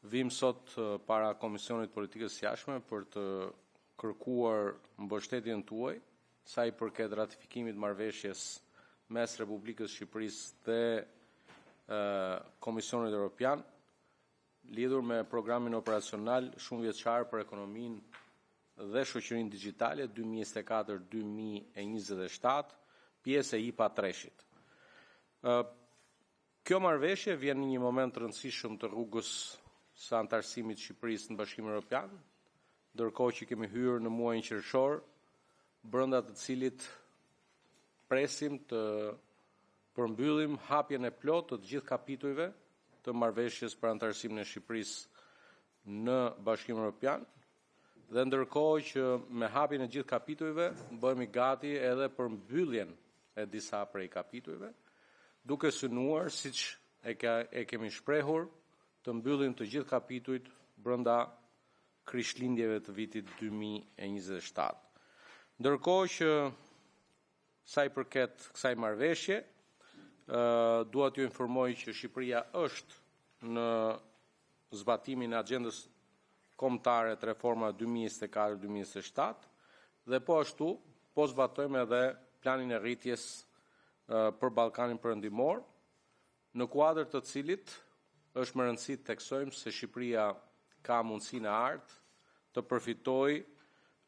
Vim sot para Komisionit Politikës Jashtme për të kërkuar mbështetjen tuaj sa i përket ratifikimit marrëveshjes mes Republikës Shqipërisë dhe Komisionit Evropian lidhur me programin operacional shumë vjeçar për ekonominë dhe shoqërinë digjitale 2024-2027, pjesë e IPA 3-shit. Kjo marrëveshje vjen në një moment të rëndësishëm të rrugës së antarësimit të Shqipërisë në Bashkimin Evropian, ndërkohë që kemi hyrë në muajin qershor, brenda të cilit presim të përmbyllim hapjen e plotë të gjithë kapitujve të marrëveshjes për antarësimin e Shqipërisë në Bashkimin Evropian, dhe ndërkohë që me hapjen e gjithë kapitujve bëhemi gati edhe për mbylljen e disa prej kapitujve, duke synuar siç e kemi shprehur të mbyllim të gjithë kapitujt brenda krishtlindjeve të vitit 2027. Ndërkohë që sa i përket kësaj marrëveshje, dua t'ju informoj që Shqipëria është në zbatimin e agjendës kombëtare të reformave 2024-2027 dhe po ashtu po zbatojmë edhe planin e rritjes për Ballkanin Perëndimor, në kuadër të cilit është më rëndësi të theksojmë se Shqipëria ka mundësinë e artë të përfitojë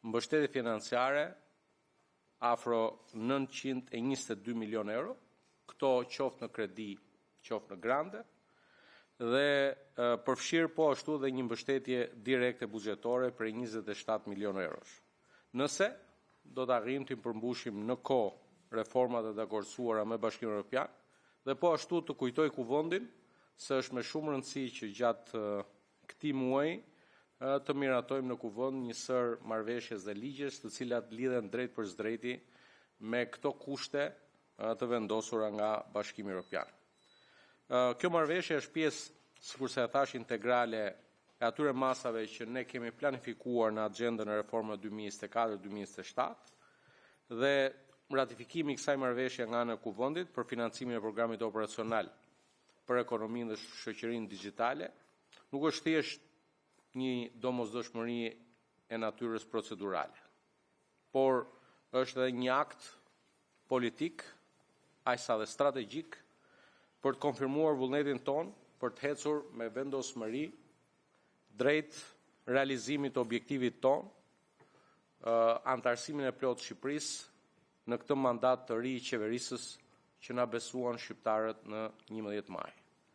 mbështetje financiare afro 922 milion euro, këto qoftë në kredi, qoftë në grante, dhe përfshirë po ashtu dhe një mbështetje direkte buxhetore për 27 milion eurosh. Nëse do të arrijmë të përmbushim në kohë reformat e dakordsuara me Bashkimin Evropian, dhe po ashtu të kujtoj Kuvendin se është me shumë rëndësi që gjatë këtij muaji të miratojmë në Kuvend një sër marrëveshjes dhe ligjesh të cilat lidhen drejt për drejti me këto kushte të vendosura nga Bashkimi Evropian. Kjo marrëveshje është pjesë, sikurse e thash, integrale e atyre masave që ne kemi planifikuar në agjendën e reformave 2024-2027 dhe ratifikimi i kësaj marrëveshje nga ana e Kuvendit për financimin e programit operacional për ekonominë dhe shoqërinë digjitale nuk është thjesht një domosdoshmëri e natyrës procedurale, por është edhe një akt politik, aq sa dhe strategjik, për të konfirmuar vullnetin ton për të ecur me vendosmëri drejt realizimit të objektivit ton, antarësimin e plotë të Shqipërisë në këtë mandat të ri i qeverisës që na besuan shqiptarët në 11 maj.